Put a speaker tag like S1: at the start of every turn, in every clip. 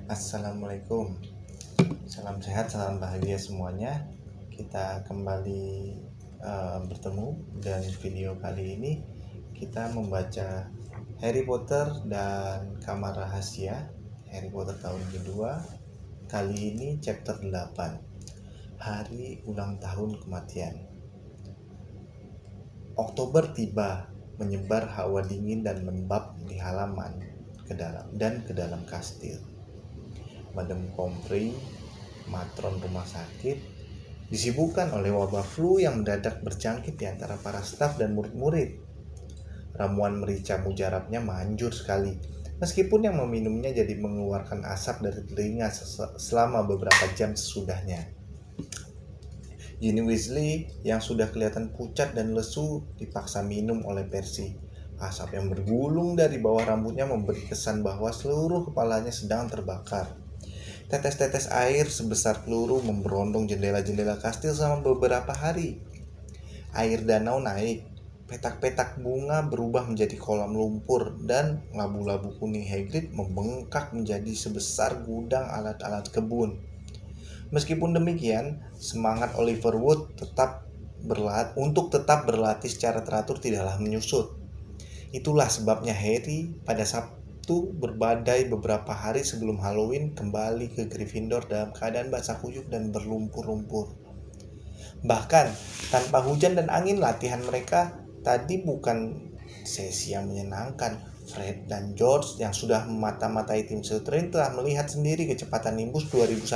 S1: Assalamualaikum. Salam sehat, salam bahagia semuanya. Kita kembali bertemu dan video kali ini kita membaca Harry Potter dan Kamar Rahasia. Harry Potter tahun kedua. Kali ini chapter 8. Hari ulang tahun kematian. Oktober tiba, menyebar hawa dingin dan lembab di halaman ke dalam kastil. Madam Pomfrey, matron rumah sakit, disibukkan oleh wabah flu yang mendadak berjangkit di antara para staf dan murid-murid. Ramuan merica mujarabnya manjur sekali, meskipun yang meminumnya jadi mengeluarkan asap dari telinga selama beberapa jam sesudahnya. Ginny Weasley yang sudah kelihatan pucat dan lesu dipaksa minum oleh Percy. Asap yang bergulung dari bawah rambutnya memberi kesan bahwa seluruh kepalanya sedang terbakar. Tetes-tetes air sebesar peluru memberondong jendela-jendela kastil selama beberapa hari. Air danau naik, petak-petak bunga berubah menjadi kolam lumpur, dan labu-labu kuning Hagrid membengkak menjadi sebesar gudang alat-alat kebun. Meskipun demikian, semangat Oliver Wood untuk tetap berlatih secara teratur tidaklah menyusut. Itulah sebabnya Harry pada Sabtu berbadai beberapa hari sebelum Halloween kembali ke Gryffindor dalam keadaan basah kuyup dan berlumpur-lumpur. Bahkan tanpa hujan dan angin, latihan mereka tadi bukan sesi yang menyenangkan. Fred dan George yang sudah memata-matai tim Slytherin telah melihat sendiri kecepatan Nimbus 2001.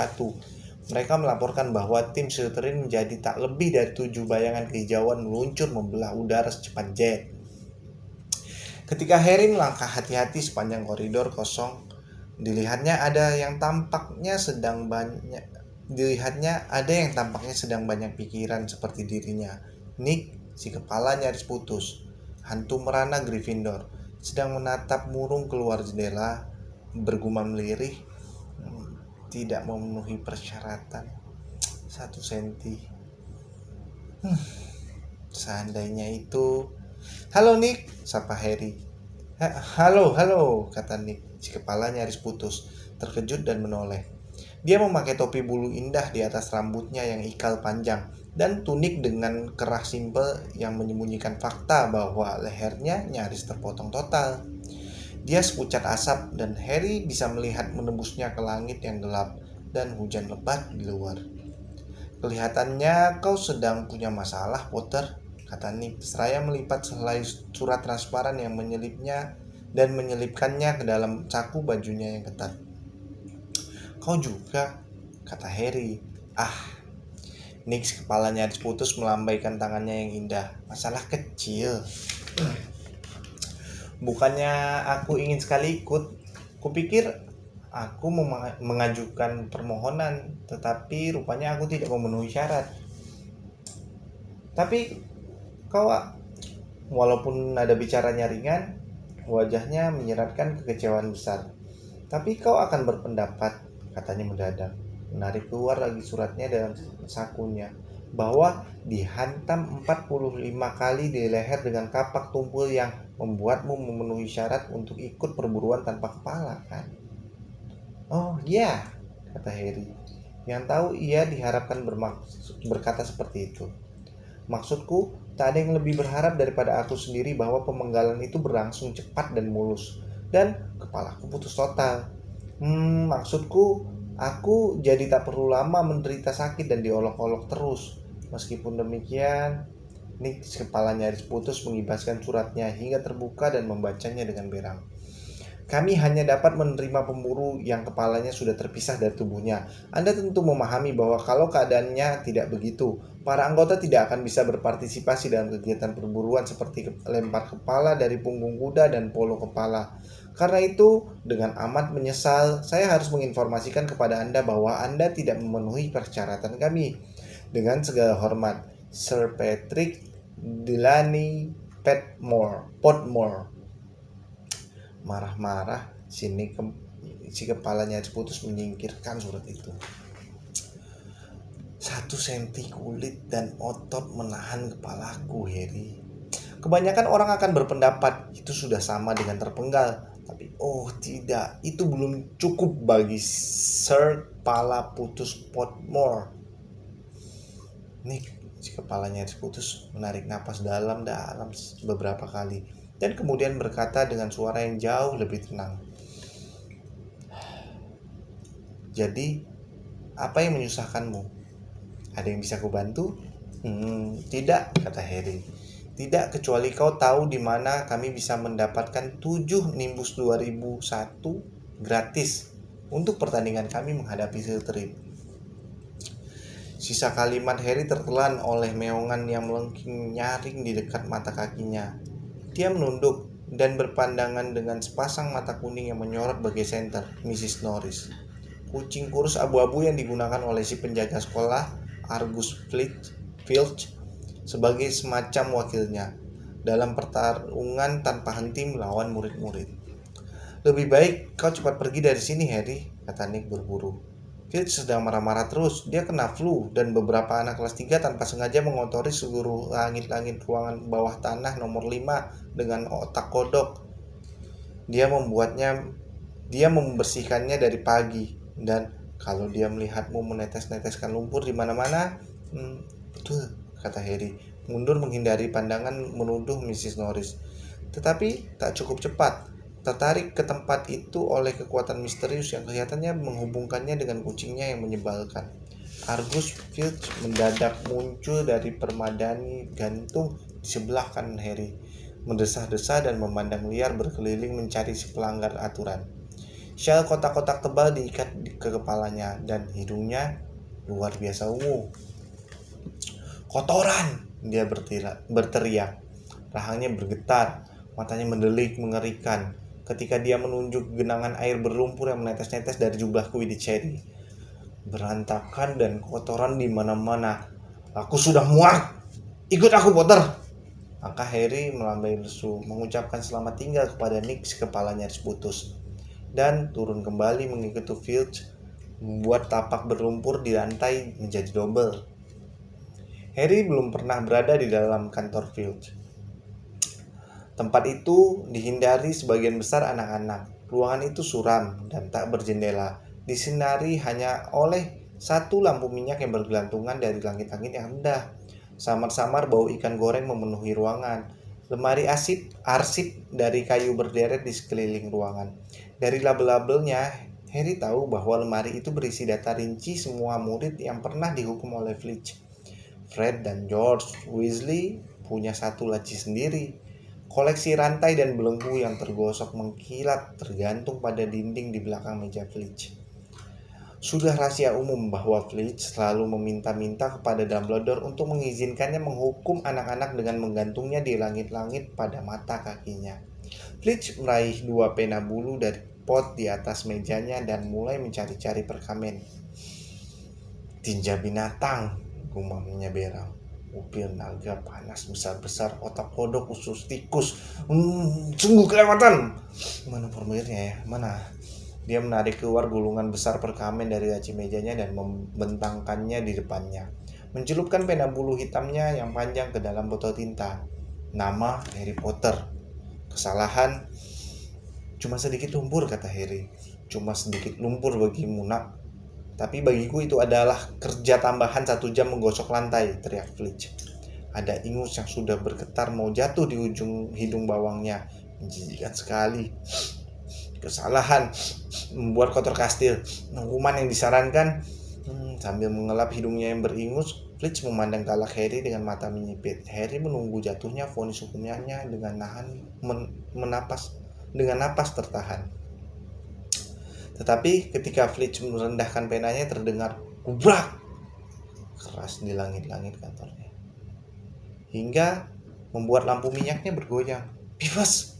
S1: Mereka melaporkan bahwa tim Slytherin menjadi tak lebih dari 7 bayangan kehijauan meluncur membelah udara secepat jet. Ketika Harry melangkah hati-hati sepanjang koridor kosong, dilihatnya ada yang tampaknya sedang banyak pikiran seperti dirinya. Nick, si kepala nyaris putus, hantu merana Gryffindor, sedang menatap murung keluar jendela, bergumam lirih, tidak memenuhi persyaratan 1 senti. Seandainya itu... Halo Nick, sapa Harry. Halo, kata Nick, si kepala nyaris putus, terkejut dan menoleh. Dia memakai topi bulu indah di atas rambutnya yang ikal panjang, dan tunik dengan kerah simpel yang menyembunyikan fakta bahwa lehernya nyaris terpotong total. Dia sepucat asap, dan Harry bisa melihat menembusnya ke langit yang gelap dan hujan lebat di luar. Kelihatannya kau sedang punya masalah, Potter, kata Nick, seraya melipat sehelai surat transparan yang menyelipkannya ke dalam saku bajunya yang ketat. Kau juga, kata Harry. Nick, kepalanya nyaris putus, melambaikan tangannya yang indah. Masalah kecil. Bukannya aku ingin sekali ikut. Kupikir aku mengajukan permohonan, tetapi rupanya aku tidak memenuhi syarat. Tapi kau, walaupun nada bicaranya ringan, wajahnya menyiratkan kekecewaan besar. Tapi kau akan berpendapat, katanya mendadak, menarik keluar lagi suratnya dalam sakunya, bahwa dihantam 45 kali di leher dengan kapak tumpul yang membuatmu memenuhi syarat untuk ikut perburuan tanpa kepala, kan? Oh iya, kata Harry, yang tahu ia diharapkan berkata seperti itu. Maksudku, tak ada yang lebih berharap daripada aku sendiri bahwa pemenggalan itu berlangsung cepat dan mulus, dan kepalaku putus total. Maksudku, aku jadi tak perlu lama menderita sakit dan diolok-olok terus. Meskipun demikian, Nick, kepala nyaris putus, mengibaskan suratnya hingga terbuka dan membacanya dengan berang. Kami hanya dapat menerima pemburu yang kepalanya sudah terpisah dari tubuhnya. Anda tentu memahami bahwa kalau keadaannya tidak begitu, para anggota tidak akan bisa berpartisipasi dalam kegiatan perburuan seperti lempar kepala dari punggung kuda dan polo kepala. Karena itu, dengan amat menyesal, saya harus menginformasikan kepada Anda bahwa Anda tidak memenuhi persyaratan kami. Dengan segala hormat, Sir Patrick Delaney Potmore. Marah-marah, si kepalanya putus menyingkirkan surat itu. 1 senti kulit dan otot menahan kepalaku, Harry. Kebanyakan orang akan berpendapat itu sudah sama dengan terpenggal, Tapi oh tidak, itu belum cukup bagi Sir Kepala Putus Potmore. Nick, si kepalanya diputus, menarik napas dalam-dalam beberapa kali dan kemudian berkata dengan suara yang jauh lebih tenang. Jadi, apa yang menyusahkanmu? Ada yang bisa kubantu? Tidak, kata Harry. Tidak, kecuali kau tahu di mana kami bisa mendapatkan 7 Nimbus 2001 gratis untuk pertandingan kami menghadapi Slytherin. Sisa kalimat Harry tertelan oleh meongan yang melengking nyaring di dekat mata kakinya. Dia menunduk dan berpandangan dengan sepasang mata kuning yang menyorot bagai senter, Mrs. Norris. Kucing kurus abu-abu yang digunakan oleh si penjaga sekolah, Argus Filch, sebagai semacam wakilnya dalam pertarungan tanpa henti melawan murid-murid. Lebih baik kau cepat pergi dari sini, Harry, kata Nick berburu. Filch sedang marah-marah terus. Dia kena flu dan beberapa anak kelas 3 tanpa sengaja mengotori seluruh langit-langit ruangan bawah tanah nomor 5 dengan otak kodok. Dia membersihkannya dari pagi. Dan kalau dia melihatmu menetes-neteskan lumpur di mana-mana, betul, kata Harry, mundur menghindari pandangan menuduh Mrs. Norris. Tetapi tak cukup cepat, tertarik ke tempat itu oleh kekuatan misterius yang kelihatannya menghubungkannya dengan kucingnya yang menyebalkan. Argus Filch mendadak muncul dari permadani gantung di sebelah kanan Harry, mendesah-desah dan memandang liar berkeliling mencari si pelanggar aturan. Syal kotak-kotak tebal diikat ke kepalanya dan hidungnya luar biasa ungu. Kotoran! Dia berteriak. Rahangnya bergetar, matanya mendelik mengerikan ketika dia menunjuk genangan air berlumpur yang menetes-netes dari jubah Quidditch Harry. Berantakan dan kotoran di mana-mana. Aku sudah muak. Ikut aku, Potter. Maka Harry melambai lesu, mengucapkan selamat tinggal kepada Nick, kepalanya putus, dan turun kembali mengikuti Filch, membuat tapak berlumpur di lantai menjadi double. Harry belum pernah berada di dalam kantor Filch. Tempat itu dihindari sebagian besar anak-anak. Ruangan itu suram dan tak berjendela, disinari hanya oleh satu lampu minyak yang bergelantungan dari langit-langit yang rendah. Samar-samar bau ikan goreng memenuhi ruangan. Lemari arsip dari kayu berderet di sekeliling ruangan. Dari label-labelnya, Harry tahu bahwa lemari itu berisi data rinci semua murid yang pernah dihukum oleh Filch. Fred dan George Weasley punya satu laci sendiri. Koleksi rantai dan belenggu yang tergosok mengkilat tergantung pada dinding di belakang meja Filch. Sudah rahasia umum bahwa Filch selalu meminta-minta kepada Dumbledore untuk mengizinkannya menghukum anak-anak dengan menggantungnya di langit-langit pada mata kakinya. Filch meraih 2 pena bulu dari pot di atas mejanya dan mulai mencari-cari perkamen. Tinja binatang, gumamnya Beral. Upil naga panas besar-besar, otak kodok, usus tikus. Sungguh kelewatan. Mana formulirnya ya? Mana? Dia menarik keluar gulungan besar perkamen dari laci mejanya dan membentangkannya di depannya. Mencelupkan pena bulu hitamnya yang panjang ke dalam botol tinta. Nama Harry Potter. Kesalahan, cuma sedikit lumpur, kata Harry. Cuma sedikit lumpur bagimu, nak. Tapi bagiku itu adalah kerja tambahan 1 jam menggosok lantai, teriak Filch. Ada ingus yang sudah bergetar mau jatuh di ujung hidung bawangnya. Menjijikkan sekali. Kesalahan, membuat kotor kastil. Hukuman yang disarankan, sambil mengelap hidungnya yang beringus, Filch memandang galak Harry dengan mata menyipit. Harry menunggu jatuhnya vonis hukumnya dengan napas tertahan. Tetapi ketika Filch merendahkan penanya, terdengar gubrak keras di langit-langit kantornya, hingga membuat lampu minyaknya bergoyang. Beavis!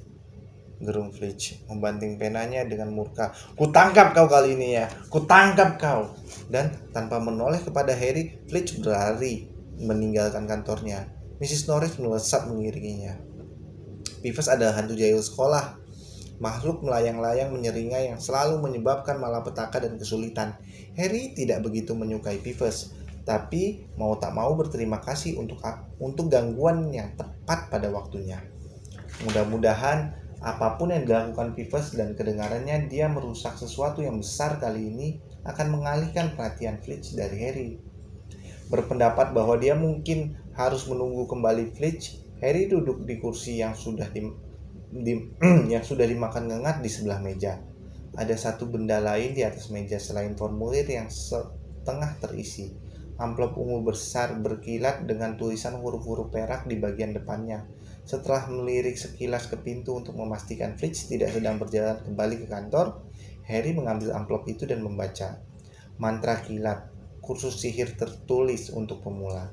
S1: Gerung Filch membanting penanya dengan murka. Kutangkap kau kali ini ya, kutangkap kau. Dan tanpa menoleh kepada Harry, Filch berlari meninggalkan kantornya. Mrs. Norris melesat mengiringinya. Beavis adalah hantu jahil sekolah, makhluk melayang-layang menyeringai yang selalu menyebabkan malapetaka dan kesulitan. Harry tidak begitu menyukai Beavis, tapi mau tak mau berterima kasih untuk gangguan yang tepat pada waktunya. Mudah-mudahan Apapun yang dilakukan Phoebus dan kedengarannya, dia merusak sesuatu yang besar kali ini akan mengalihkan perhatian Fletch dari Harry. Berpendapat bahwa dia mungkin harus menunggu kembali Fletch, Harry duduk di kursi yang sudah yang sudah dimakan ngengat di sebelah meja. Ada satu benda lain di atas meja selain formulir yang setengah terisi. Amplop ungu besar berkilat dengan tulisan huruf-huruf perak di bagian depannya. Setelah melirik sekilas ke pintu untuk memastikan Fletch tidak sedang berjalan kembali ke kantor, Harry mengambil amplop itu dan membaca. Mantra kilat, kursus sihir tertulis untuk pemula.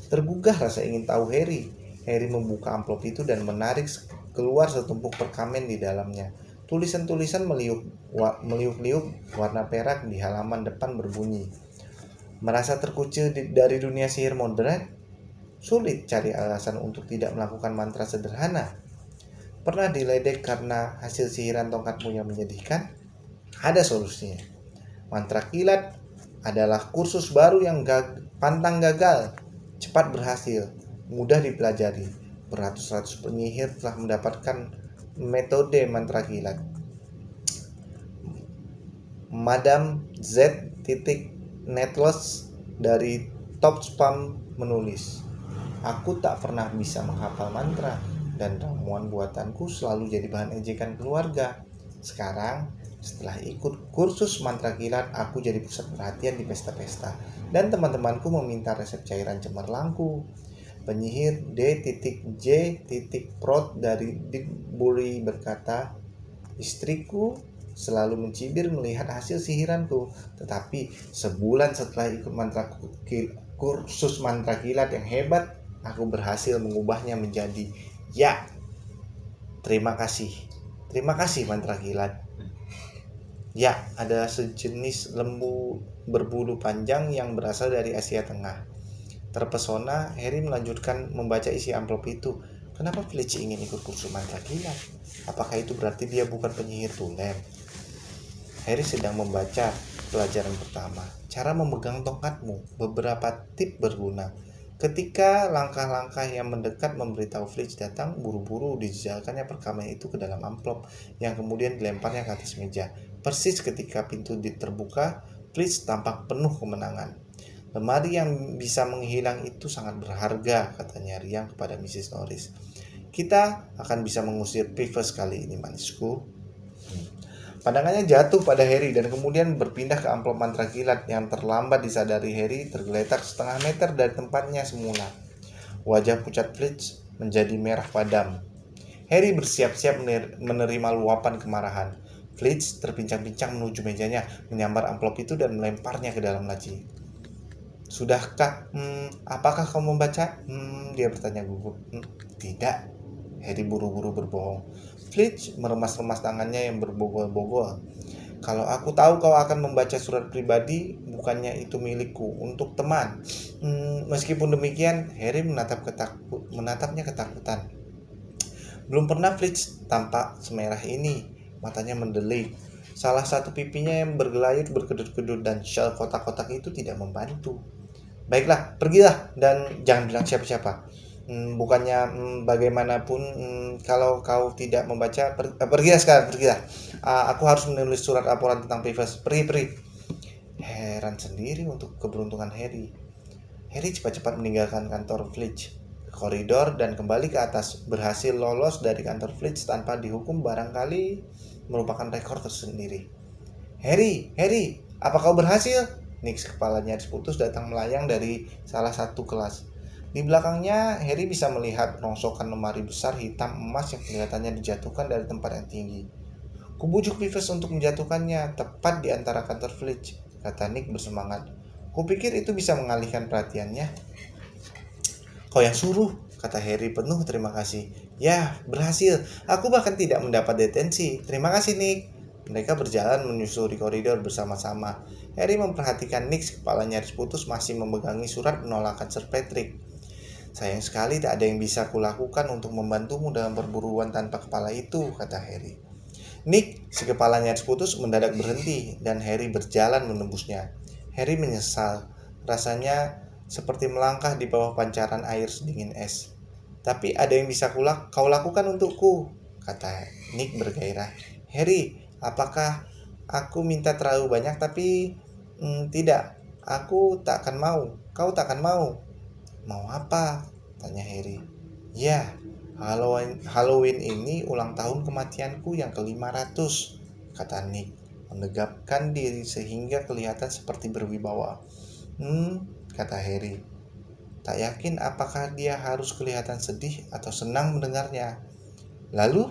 S1: Tergugah rasa ingin tahu Harry. Harry membuka amplop itu dan menarik keluar setumpuk perkamen di dalamnya. Tulisan-tulisan meliuk-liuk warna perak di halaman depan berbunyi. Merasa terkucil dari dunia sihir modern? Sulit cari alasan untuk tidak melakukan mantra sederhana. Pernah diledek karena hasil sihiran tongkatmu yang menyedihkan? Ada solusinya. Mantra kilat adalah kursus baru yang pantang gagal, cepat berhasil, mudah dipelajari. Beratus-ratus penyihir telah mendapatkan metode mantra kilat. Madam Z. Netless dari Top Spam menulis, aku tak pernah bisa menghafal mantra dan ramuan buatanku selalu jadi bahan ejekan keluarga. Sekarang, setelah ikut kursus mantra kilat, aku jadi pusat perhatian di pesta-pesta dan teman-temanku meminta resep cairan cemerlangku. Penyihir D.J. Prot dari Dickbury berkata, istriku selalu mencibir melihat hasil sihiranku, tetapi sebulan setelah ikut kursus mantra kilat yang hebat, aku berhasil mengubahnya menjadi ya. Terima kasih mantra kilat. Ya, ada sejenis lembu berbulu panjang yang berasal dari Asia Tengah. Terpesona, Harry melanjutkan membaca isi amplop itu. Kenapa Fletch ingin ikut kursus mantra kilat? Apakah itu berarti dia bukan penyihir tulen? Harry sedang membaca pelajaran pertama, cara memegang tongkatmu, beberapa tip berguna. Ketika langkah-langkah yang mendekat memberitahu Fletch datang, buru-buru dijejalkannya perkamen itu ke dalam amplop yang kemudian dilemparnya ke atas meja. Persis ketika pintu terbuka, Fletch tampak penuh kemenangan. Lemari yang bisa menghilang itu sangat berharga, katanya riang kepada Mrs. Norris. Kita akan bisa mengusir Phoebus kali ini, manisku. Pandangannya jatuh pada Harry dan kemudian berpindah ke amplop mantra kilat yang terlambat disadari Harry tergeletak setengah meter dari tempatnya semula. Wajah pucat Fletch menjadi merah padam. Harry bersiap-siap menerima luapan kemarahan. Fletch terpincang-pincang menuju mejanya, menyambar amplop itu dan melemparnya ke dalam laci. Sudahkah? Apakah kau membaca? Dia bertanya gugup. Tidak. Harry buru-buru berbohong. Fletch meremas-remas tangannya yang berbogol-bogol. Kalau aku tahu kau akan membaca surat pribadi, bukannya itu milikku, untuk teman. Meskipun demikian, Harry menatapnya ketakutan. Belum pernah Fletch tampak semerah ini. Matanya mendelik. Salah satu pipinya yang bergelayut berkedut-kedut dan syal kotak-kotak itu tidak membantu. Baiklah, pergilah dan jangan bilang siapa-siapa. Bukannya bagaimanapun kalau kau tidak membaca, pergilah sekarang, pergilah. Aku harus menulis surat laporan tentang Phoebus. Pergi. Heran sendiri untuk keberuntungan Harry. Harry cepat-cepat meninggalkan kantor Fletch ke koridor dan kembali ke atas. Berhasil lolos dari kantor Fletch tanpa dihukum barangkali merupakan rekor tersendiri. Harry, apa kau berhasil? Nick, kepalanya putus, datang melayang dari salah satu kelas. Di belakangnya, Harry bisa melihat rongsokan lemari besar hitam emas yang kelihatannya dijatuhkan dari tempat yang tinggi. Kubujuk Phoebus untuk menjatuhkannya tepat di antara kantor Fletch, kata Nick bersemangat. Kupikir itu bisa mengalihkan perhatiannya. Kau yang suruh, kata Harry penuh terima kasih. Ya, berhasil. Aku bahkan tidak mendapat detensi. Terima kasih, Nick. Mereka berjalan menyusuri koridor bersama-sama. Harry memperhatikan Nick, kepala nyaris putus, masih memegangi surat penolakan Sir Patrick. Sayang sekali tak ada yang bisa kulakukan untuk membantumu dalam perburuan tanpa kepala itu, kata Harry. Nick, si kepala nyaris putus, mendadak berhenti dan Harry berjalan menembusnya. Harry menyesal. Rasanya seperti melangkah di bawah pancaran air sedingin es. Tapi ada yang bisa kau lakukan untukku. kata Nick bergairah. Harry, apakah aku minta terlalu banyak? Tapi tidak, aku tak akan mau. Kau tak akan mau. Mau apa? Tanya Harry. Ya, Halloween ini ulang tahun kematianku yang ke-500, kata Nick, menegapkan diri sehingga kelihatan seperti berwibawa. Kata Harry. Tak yakin apakah dia harus kelihatan sedih atau senang mendengarnya. Lalu,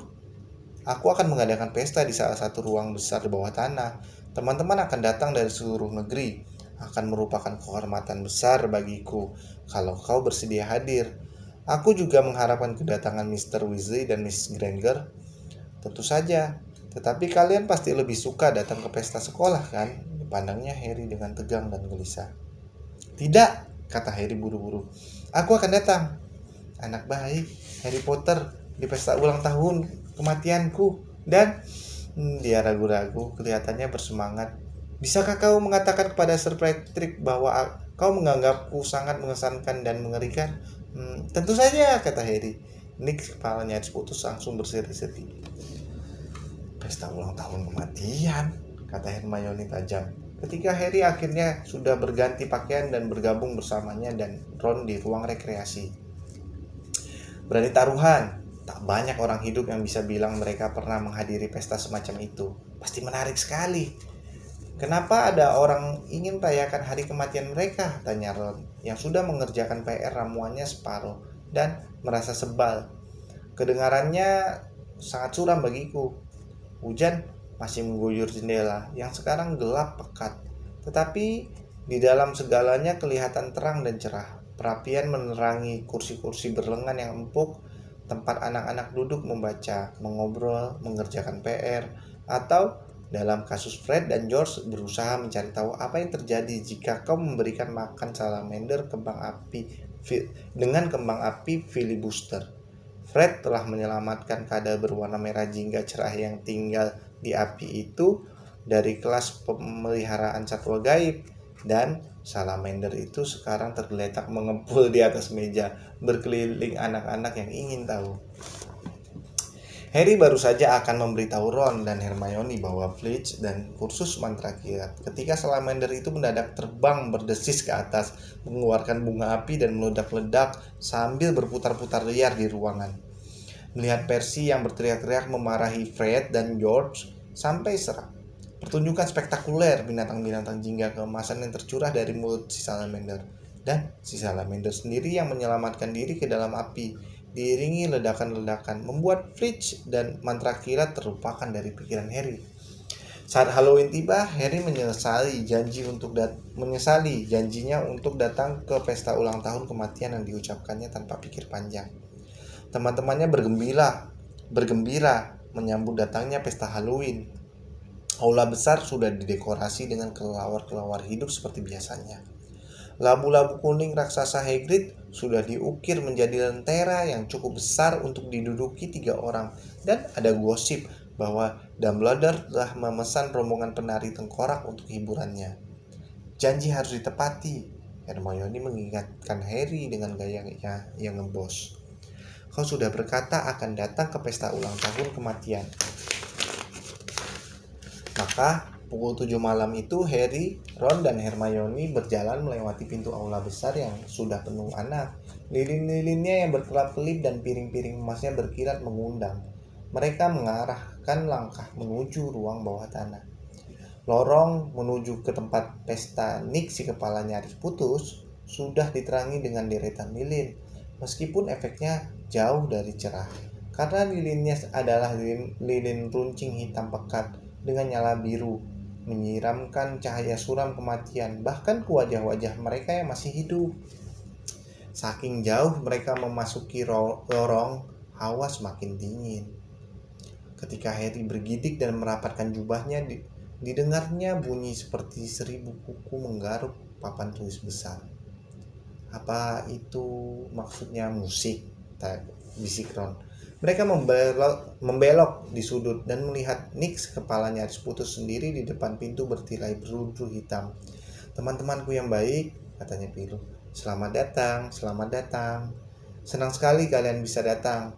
S1: aku akan mengadakan pesta di salah satu ruang besar di bawah tanah. Teman-teman akan datang dari seluruh negeri. Akan merupakan kehormatan besar bagiku kalau kau bersedia hadir. Aku juga mengharapkan kedatangan Mr. Weasley dan Miss Granger. Tentu saja. Tetapi kalian pasti lebih suka datang ke pesta sekolah, kan? Dipandangnya Harry dengan tegang dan gelisah. Tidak, kata Harry buru-buru. Aku akan datang. Anak baik, Harry Potter di pesta ulang tahun kematianku. Dan dia ragu-ragu, kelihatannya bersemangat. Bisakah kau mengatakan kepada Sir Patrick bahwa kau menganggapku sangat mengesankan dan mengerikan? Tentu saja, kata Harry. Nick kepalanya putus langsung berseri-seri. Pesta ulang tahun kematian, kata Hermione tajam. Ketika Harry akhirnya sudah berganti pakaian dan bergabung bersamanya dan Ron di ruang rekreasi. Berani taruhan, tak banyak orang hidup yang bisa bilang mereka pernah menghadiri pesta semacam itu. Pasti menarik sekali. Kenapa ada orang ingin merayakan hari kematian mereka? Tanya Ron, yang sudah mengerjakan PR ramuannya separuh dan merasa sebal. Kedengarannya sangat suram bagiku. Hujan masih mengguyur jendela yang sekarang gelap pekat. Tetapi di dalam segalanya kelihatan terang dan cerah. Perapian menerangi kursi-kursi berlengan yang empuk, tempat anak-anak duduk membaca, mengobrol, mengerjakan PR, atau dalam kasus Fred dan George berusaha mencari tahu apa yang terjadi jika kau memberikan makan salamander dengan kembang api filibuster. Fred telah menyelamatkan kadal berwarna merah jingga cerah yang tinggal di api itu dari kelas pemeliharaan satwa gaib, dan salamander itu sekarang tergeletak mengepul di atas meja berkeliling anak-anak yang ingin tahu. Harry baru saja akan memberitahu Ron dan Hermione bahwa Filch dan kursus mantra kilat ketika salamander itu mendadak terbang berdesis ke atas, mengeluarkan bunga api dan meledak-ledak sambil berputar-putar liar di ruangan. Melihat Percy yang berteriak-teriak memarahi Fred dan George sampai serak. Pertunjukan spektakuler binatang-binatang jingga keemasan yang tercurah dari mulut si salamander. Dan si salamander sendiri yang menyelamatkan diri ke dalam api, diiringi ledakan-ledakan, membuat Filch dan mantra kilat terlupakan dari pikiran Harry. Saat Halloween tiba, Harry menyesali janjinya untuk datang ke pesta ulang tahun kematian yang diucapkannya tanpa pikir panjang. Teman-temannya bergembira menyambut datangnya pesta Halloween. Aula besar sudah didekorasi dengan kelelawar-kelelawar hidup seperti biasanya. Labu-labu kuning raksasa Hagrid sudah diukir menjadi lentera yang cukup besar untuk diduduki 3 orang, dan ada gosip bahwa Dumbledore telah memesan rombongan penari tengkorak untuk hiburannya. Janji harus ditepati, Hermione mengingatkan Harry dengan gayanya yang ngembos. Kau sudah berkata akan datang ke pesta ulang tahun kematian. Maka pukul 7 malam itu Harry, Ron, dan Hermione berjalan melewati pintu aula besar yang sudah penuh anak. Lilin-lilinnya yang berkelap-kelip dan piring-piring emasnya berkilat mengundang. Mereka mengarahkan langkah menuju ruang bawah tanah. Lorong menuju ke tempat pesta Nick si kepala nyaris putus sudah diterangi dengan deretan lilin, meskipun efeknya jauh dari cerah. Karena lilinnya adalah lilin runcing hitam pekat dengan nyala biru, menyiramkan cahaya suram kematian bahkan ke wajah-wajah mereka yang masih hidup. Saking jauh mereka memasuki lorong, hawa semakin dingin. Ketika Harry bergidik dan merapatkan jubahnya, didengarnya bunyi seperti 1000 kuku menggaruk papan tulis besar. Apa itu maksudnya musik? Bisik Ron. Mereka membelok di sudut dan melihat Nick kepala nyaris putus sendiri di depan pintu bertirai berudu hitam. Teman-temanku yang baik, katanya pilu. Selamat datang, selamat datang. Senang sekali kalian bisa datang.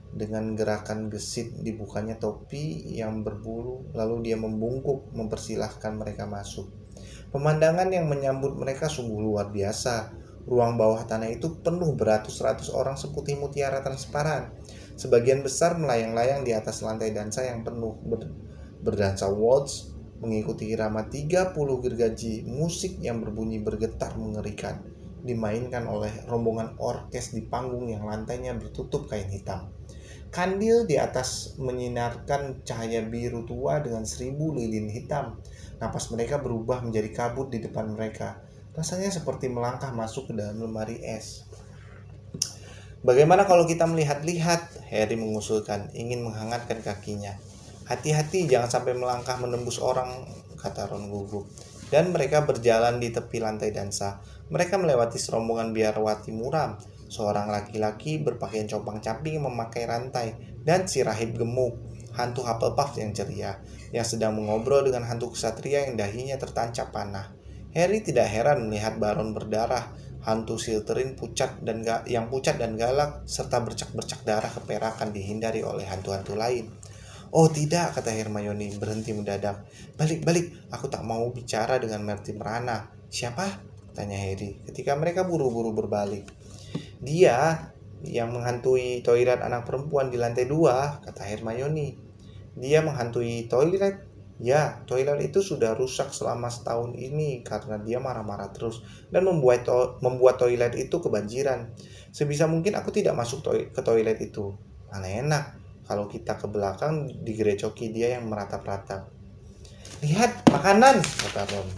S1: Dengan gerakan gesit dibukanya topi yang berbulu, lalu dia membungkuk mempersilahkan mereka masuk. Pemandangan yang menyambut mereka sungguh luar biasa. Ruang bawah tanah itu penuh beratus-ratus orang seputih mutiara transparan. Sebagian besar melayang-layang di atas lantai dansa yang penuh berdansa waltz, mengikuti irama 30 gergaji musik yang berbunyi bergetar mengerikan, dimainkan oleh rombongan orkes di panggung yang lantainya bertutup kain hitam. Kandil di atas menyinarkan cahaya biru tua dengan 1000 lilin hitam. Napas mereka berubah menjadi kabut di depan mereka. Rasanya seperti melangkah masuk ke dalam lemari es. Bagaimana kalau kita melihat-lihat? Harry mengusulkan, ingin menghangatkan kakinya. Hati-hati, jangan sampai melangkah menembus orang, kata Ron gugup. Dan mereka berjalan di tepi lantai dansa. Mereka melewati serombongan biarawati muram, seorang laki-laki berpakaian compang-camping memakai rantai, dan si rahib gemuk, hantu Hufflepuff yang ceria, yang sedang mengobrol dengan hantu ksatria yang dahinya tertancap panah. Harry tidak heran melihat Baron berdarah, hantu Slytherin yang pucat dan galak, serta bercak-bercak darah keperakan dihindari oleh hantu-hantu lain. Oh tidak, kata Hermione berhenti mendadak. Balik, aku tak mau bicara dengan Merti Merana. Siapa? Tanya Harry ketika mereka buru-buru berbalik. Dia yang menghantui toilet anak perempuan di lantai 2, kata Hermione. Dia menghantui toilet? Ya, toilet itu sudah rusak selama setahun ini karena dia marah-marah terus dan membuat toilet itu kebanjiran. Sebisa mungkin aku tidak masuk ke toilet itu. Mana enak kalau kita ke belakang digerecoki dia yang meratap-ratap. Lihat, makanan, kata Ron.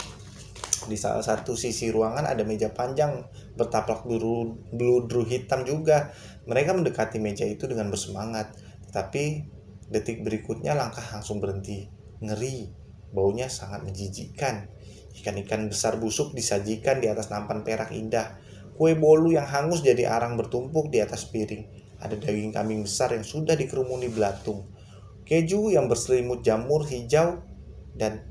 S1: Di salah satu sisi ruangan ada meja panjang bertaplak bludru hitam juga. Mereka mendekati meja itu dengan bersemangat, tetapi detik berikutnya langkah langsung berhenti. Ngeri, baunya sangat menjijikkan. Ikan-ikan besar busuk disajikan di atas nampan perak indah. Kue bolu yang hangus jadi arang bertumpuk di atas piring. Ada daging kambing besar yang sudah dikerumuni belatung. Keju yang berselimut jamur hijau dan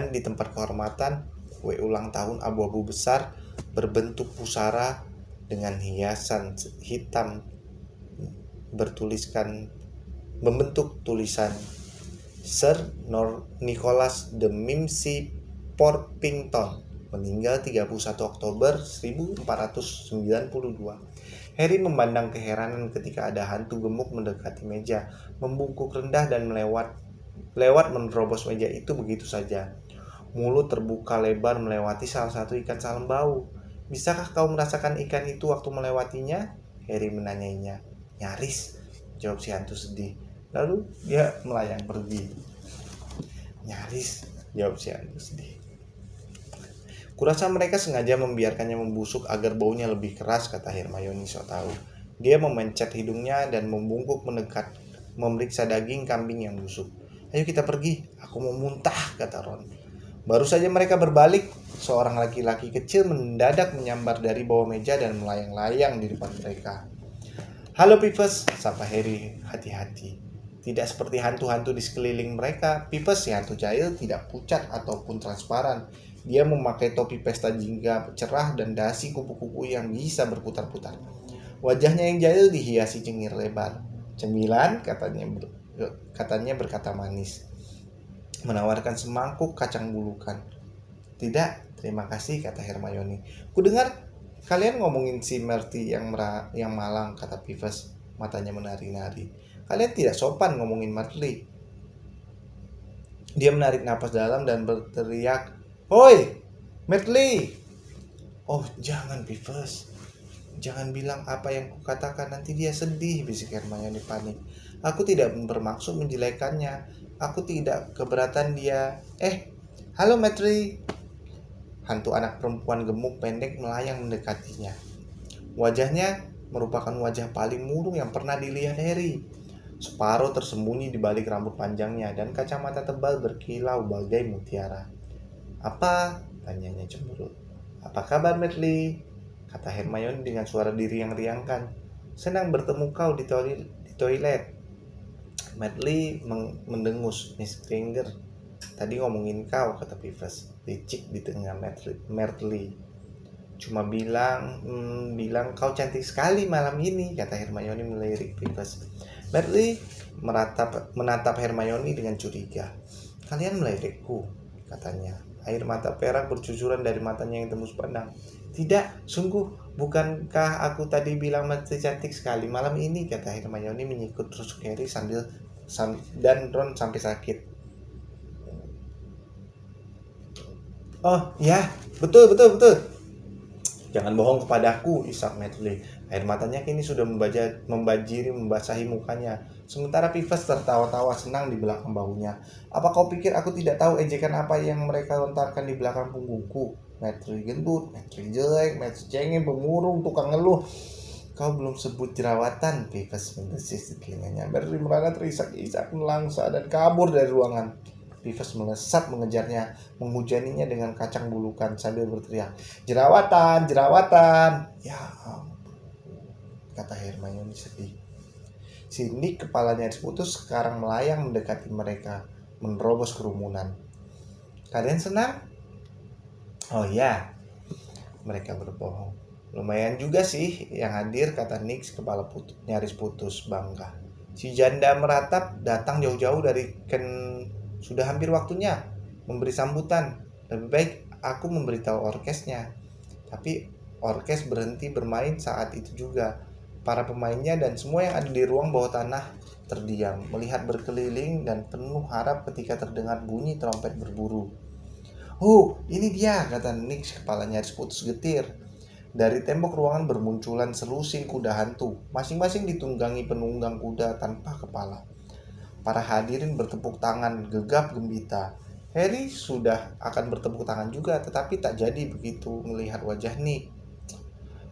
S1: di tempat kehormatan, kue ulang tahun abu-abu besar berbentuk pusara dengan hiasan hitam membentuk tulisan Sir Nicholas de Mimsy Porpington, meninggal 31 Oktober 1492. Harry memandang keheranan ketika ada hantu gemuk mendekati meja, membungkuk rendah dan lewat menerobos meja itu begitu saja. Mulut terbuka lebar melewati salah satu ikan salem bau. Bisakah kau merasakan ikan itu waktu melewatinya? Harry menanyainya. Nyaris, jawab si hantu sedih. Lalu dia melayang pergi. Nyaris, jawab si hantu sedih. Kurasa mereka sengaja membiarkannya membusuk agar baunya lebih keras, kata Hermione sok tahu. Dia memencet hidungnya dan membungkuk mendekat, memeriksa daging kambing yang busuk. Ayo kita pergi, aku mau muntah, kata Ron. Baru saja mereka berbalik, seorang laki-laki kecil mendadak menyambar dari bawah meja dan melayang-layang di depan mereka. Halo Pipes, sapa Harry hati-hati. Tidak seperti hantu-hantu di sekeliling mereka, Pipes si hantu jahil tidak pucat ataupun transparan. Dia memakai topi pesta jingga cerah dan dasi kupu-kupu yang bisa berputar-putar. Wajahnya yang jahil dihiasi cengir lebar. Cemilan, katanya berkata manis, menawarkan semangkuk kacang bulukan. Tidak, terima kasih, kata Hermione. Kudengar kalian ngomongin si Merti yang malang, kata Pipes, matanya menari-nari. Kalian tidak sopan ngomongin Merti. Dia menarik napas dalam dan berteriak, Hoi, Merti! Oh, jangan, Pipes. Jangan bilang apa yang kukatakan, nanti dia sedih, bisik Hermione panik. Aku tidak bermaksud menjelekannya. Aku tidak keberatan dia. Halo Merti. Hantu anak perempuan gemuk pendek melayang mendekatinya. Wajahnya merupakan wajah paling murung yang pernah dilihat Harry. Separuh tersembunyi di balik rambut panjangnya dan kacamata tebal berkilau bagai mutiara. Apa? Tanyanya cemberut. Apa kabar, Medley? Kata Hermione dengan suara diri yang riangkan. Senang bertemu kau di toilet. Medley mendengus. Miss Granger, tadi ngomongin kau, kata Pipes. Licik di tengah Medley. Cuma bilang kau cantik sekali malam ini, kata Hermione melirik Phoebus. Berkeley menatap Hermione dengan curiga. Kalian meledekku, katanya. Air mata perak bercucuran dari matanya yang tembus pandang. Tidak, sungguh, bukankah aku tadi bilang masih cantik sekali malam ini, kata Hermione menyikut tusuk Harry dan Ron sampai sakit. Oh ya, betul. Jangan bohong kepadaku, isak Medley. Air matanya kini sudah membasahi mukanya. Sementara Phoebus tertawa-tawa senang di belakang bahunya. Apa kau pikir aku tidak tahu ejekan apa yang mereka lontarkan di belakang punggungku? Medley gendut, Medley jelek, Medley cengeng, pemurung, tukang ngeluh. Kau belum sebut jerawatan, Phoebus mendesis di telinganya. Medley merana terisak-isak melangsa dan kabur dari ruangan. Phoebus melesat mengejarnya, menghujaninya dengan kacang bulukan sambil berteriak, jerawatan! Ya ampun, kata Hermione sedih. Si Nick kepalanya putus sekarang melayang mendekati mereka, menerobos kerumunan. Kalian senang? Oh ya, mereka berbohong. Lumayan juga sih yang hadir, kata Nick kepala nyaris putus bangga. Si janda meratap datang jauh-jauh dari sudah hampir waktunya memberi sambutan. Lebih baik aku memberitahu orkesnya. Tapi orkes berhenti bermain saat itu juga. Para pemainnya dan semua yang ada di ruang bawah tanah terdiam, melihat berkeliling dan penuh harap ketika terdengar bunyi trompet berburu. Oh, ini dia, kata Nick, kepalanya putus getir. Dari tembok ruangan bermunculan selusin kuda hantu, masing-masing ditunggangi penunggang kuda tanpa kepala. Para hadirin bertepuk tangan gegap gembita. Harry sudah akan bertepuk tangan juga, tetapi tak jadi begitu melihat wajah Nick.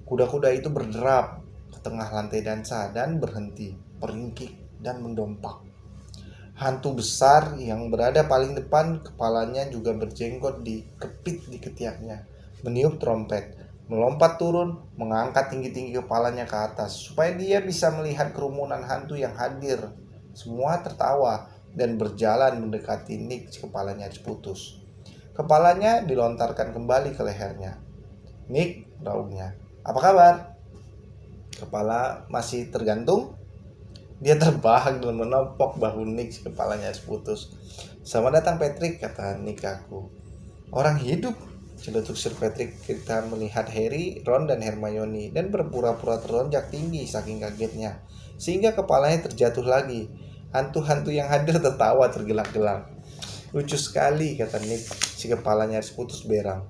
S1: Kuda-kuda itu berderap ke tengah lantai dansa dan berhenti, meringkik dan mendompak. Hantu besar yang berada paling depan, kepalanya juga berjenggot dikepit di ketiaknya, meniup trompet, melompat turun, mengangkat tinggi-tinggi kepalanya ke atas supaya dia bisa melihat kerumunan hantu yang hadir. Semua tertawa dan berjalan mendekati Nick, kepalanya putus. Kepalanya dilontarkan kembali ke lehernya. Nick, raungnya. Apa kabar? Kepala masih tergantung? Dia terbahak dan menopok bahu Nick, kepalanya putus. Selamat datang Patrick, kata Nick kaku. Orang hidup, celetuk Sir Patrick kita melihat Harry, Ron, dan Hermione dan berpura-pura terlonjak tinggi saking kagetnya, sehingga kepalanya terjatuh lagi. Hantu-hantu yang hadir tertawa tergelak-gelak. Lucu sekali, kata Nick, si kepalanya putus berang.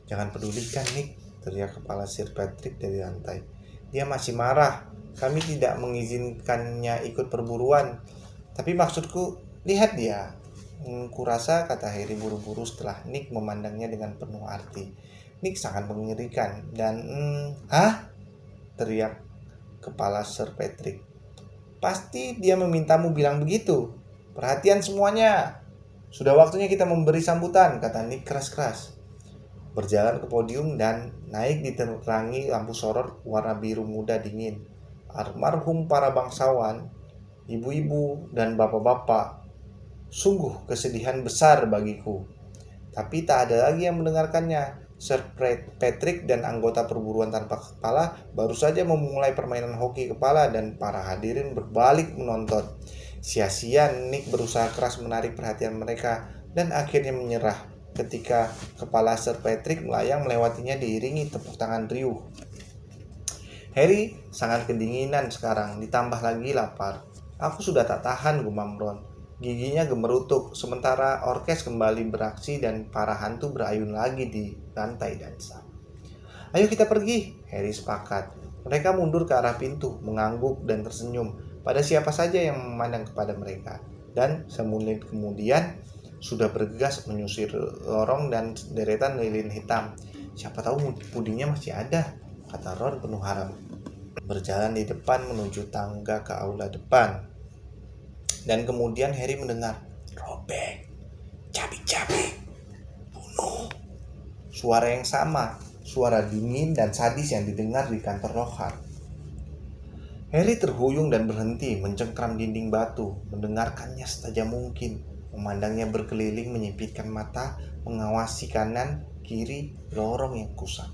S1: Jangan pedulikan Nick, teriak kepala Sir Patrick dari lantai. Dia masih marah. Kami tidak mengizinkannya ikut perburuan. Tapi maksudku, lihat dia. Kurasa, kata Harry buru-buru setelah Nick memandangnya dengan penuh arti. Nick sangat mengerikan dan hah? Teriak kepala Sir Patrick. Pasti dia memintamu bilang begitu. Perhatian semuanya. Sudah waktunya kita memberi sambutan, kata Nick keras-keras. Berjalan ke podium dan naik diterangi lampu sorot warna biru muda dingin. Almarhum para bangsawan, ibu-ibu dan bapak-bapak. Sungguh kesedihan besar bagiku. Tapi tak ada lagi yang mendengarkannya. Sir Patrick dan anggota perburuan tanpa kepala baru saja memulai permainan hoki kepala dan para hadirin berbalik menonton. Sia-sia Nick berusaha keras menarik perhatian mereka dan akhirnya menyerah ketika kepala Sir Patrick melayang melewatinya diiringi tepuk tangan riuh. Harry sangat kedinginan sekarang, ditambah lagi lapar. Aku sudah tak tahan, gumam Ron. Giginya gemerutuk, sementara orkes kembali beraksi dan para hantu berayun lagi di lantai dansa. Ayo kita pergi, Harry sepakat. Mereka mundur ke arah pintu, mengangguk dan tersenyum pada siapa saja yang memandang kepada mereka. Dan semenit kemudian sudah bergegas menyusir lorong dan deretan lilin hitam. Siapa tahu pudingnya masih ada, kata Ron penuh harap. Berjalan di depan menuju tangga ke aula depan. Dan kemudian Harry mendengar, robek, cabik-cabik, bunuh. Suara yang sama, suara dingin dan sadis yang didengar di kantor Lockhart. Harry terhuyung dan berhenti, mencengkram dinding batu, mendengarkannya setajam mungkin, memandangnya berkeliling, menyipitkan mata, mengawasi kanan, kiri, lorong yang kusam.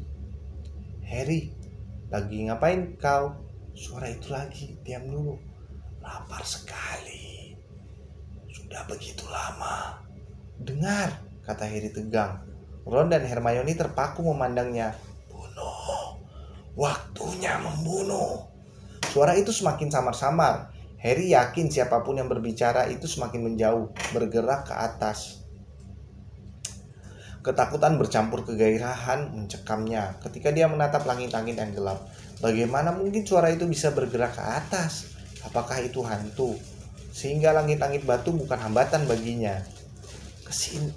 S1: "Harry, lagi ngapain kau?" Suara itu lagi, "Diam dulu." "Lapar sekali. Sudah begitu lama." "Dengar," kata Harry tegang. Ron dan Hermione terpaku memandangnya. "Bunuh. Waktunya membunuh." Suara itu semakin samar-samar. Harry yakin siapapun yang berbicara itu semakin menjauh, bergerak ke atas. Ketakutan bercampur kegairahan mencekamnya ketika dia menatap langit-langit yang gelap. Bagaimana mungkin suara itu bisa bergerak ke atas? Apakah itu hantu? Sehingga langit-langit batu bukan hambatan baginya. "Kesini,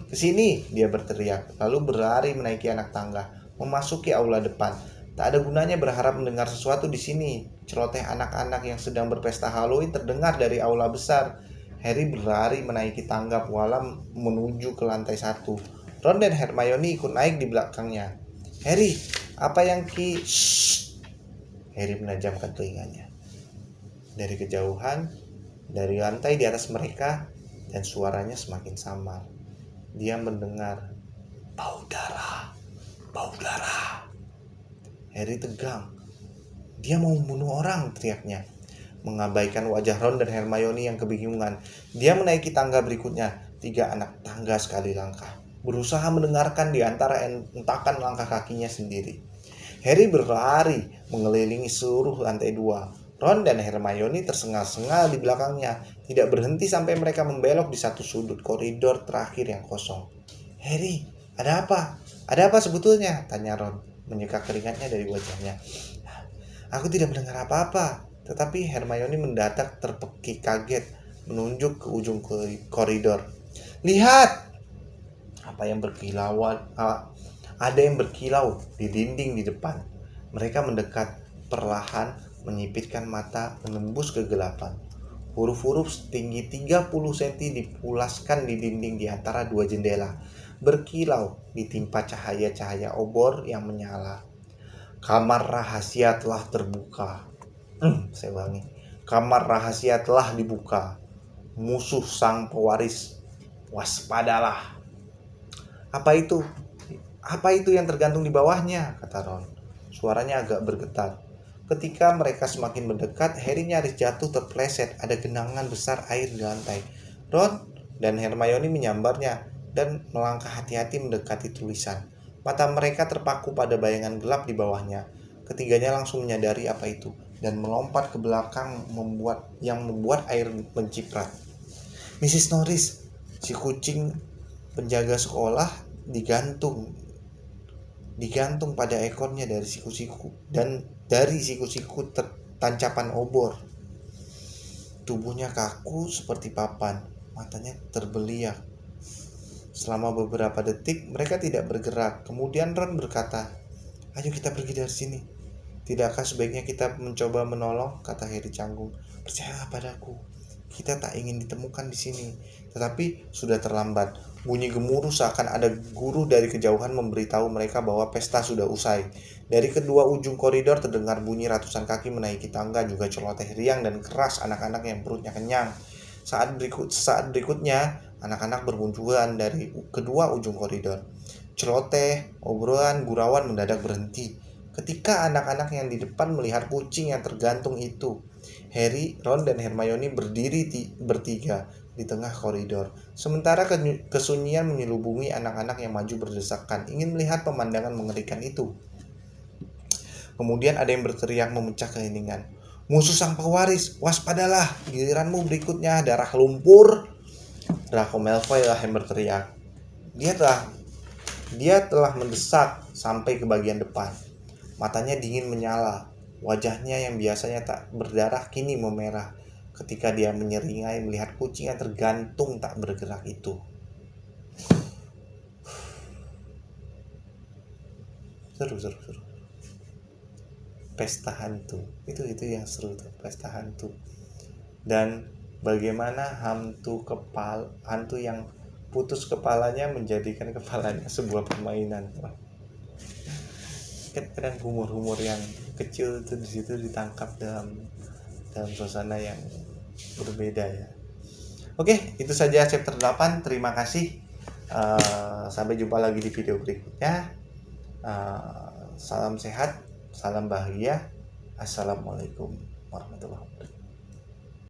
S1: kesini!" dia berteriak, lalu berlari menaiki anak tangga, memasuki aula depan. Tak ada gunanya berharap mendengar sesuatu di sini. Celoteh anak-anak yang sedang berpesta Halloween terdengar dari aula besar. Harry berlari menaiki tangga puala menuju ke lantai 1. Ron dan Hermione ikut naik di belakangnya. "Harry, apa yang Shh!" Harry menajamkan telinganya. Dari kejauhan, dari lantai di atas mereka, dan suaranya semakin samar. Dia mendengar, "Bau darah, bau darah." Harry tegang. "Dia mau membunuh orang," teriaknya, mengabaikan wajah Ron dan Hermione yang kebingungan. Dia menaiki tangga berikutnya. 3 anak tangga sekali langkah, berusaha mendengarkan di antara entakan langkah kakinya sendiri. Harry berlari mengelilingi seluruh lantai 2. Ron dan Hermione tersengal-sengal di belakangnya, tidak berhenti sampai mereka membelok di satu sudut koridor terakhir yang kosong. "Harry, ada apa? Ada apa sebetulnya?" tanya Ron, menyeka keringatnya dari wajahnya. "Aku tidak mendengar apa-apa." Tetapi Hermione mendadak terpekik kaget, menunjuk ke ujung koridor. "Lihat!" Ada yang berkilau di dinding di depan. Mereka mendekat, perlahan menyipitkan mata menembus kegelapan. Huruf-huruf setinggi 30 cm dipulaskan di dinding di antara 2 jendela, berkilau ditimpa cahaya-cahaya obor yang menyala. "Kamar rahasia telah terbuka." Saya ulangi. "Kamar rahasia telah dibuka. Musuh sang pewaris, waspadalah." "Apa itu? Apa itu yang tergantung di bawahnya?" kata Ron. Suaranya agak bergetar. Ketika mereka semakin mendekat, Harry nyaris jatuh terpleset. Ada genangan besar air di lantai. Ron dan Hermione menyambarnya dan melangkah hati-hati mendekati tulisan. Mata mereka terpaku pada bayangan gelap di bawahnya. Ketiganya langsung menyadari apa itu dan melompat ke belakang yang membuat air menciprat. "Mrs. Norris, si kucing penjaga sekolah digantung pada ekornya dari siku-siku tancapan obor. Tubuhnya kaku seperti papan, matanya terbeliak. Selama beberapa detik mereka tidak bergerak. Kemudian Ron berkata, "Ayo kita pergi dari sini." "Tidakkah sebaiknya kita mencoba menolong?" kata Harry canggung. "Percayalah padaku, kita tak ingin ditemukan di sini." Tetapi sudah terlambat. Bunyi gemuruh seakan ada guru dari kejauhan memberitahu mereka bahwa pesta sudah usai. Dari kedua ujung koridor terdengar bunyi ratusan kaki menaiki tangga, juga celoteh riang dan keras anak-anak yang perutnya kenyang. Saat berikutnya, anak-anak bermunculan dari kedua ujung koridor. Celoteh, obrolan, gurauan mendadak berhenti ketika anak-anak yang di depan melihat kucing yang tergantung itu. Harry, Ron, dan Hermione berdiri bertiga di tengah koridor. Sementara kesunyian menyelubungi anak-anak yang maju berdesakan, ingin melihat pemandangan mengerikan itu. Kemudian ada yang berteriak memecah keheningan, "Musuh sang pewaris, waspadalah, giliranmu berikutnya, darah lumpur." Draco Malfoy lah yang berteriak. Dia telah mendesak sampai ke bagian depan. Matanya dingin menyala. Wajahnya yang biasanya tak berdarah kini memerah ketika dia menyeringai melihat kucing yang tergantung tak bergerak itu. Seru. Pesta hantu. Itu yang seru tuh, pesta hantu. Dan bagaimana hantu yang putus kepalanya menjadikan kepalanya sebuah permainan. Kadang humor yang kecil itu di situ ditangkap dalam suasana yang berbeda ya. Oke, itu saja chapter 8. Terima kasih. Sampai jumpa lagi di video berikutnya. Salam sehat, salam bahagia. Assalamualaikum warahmatullahi wabarakatuh.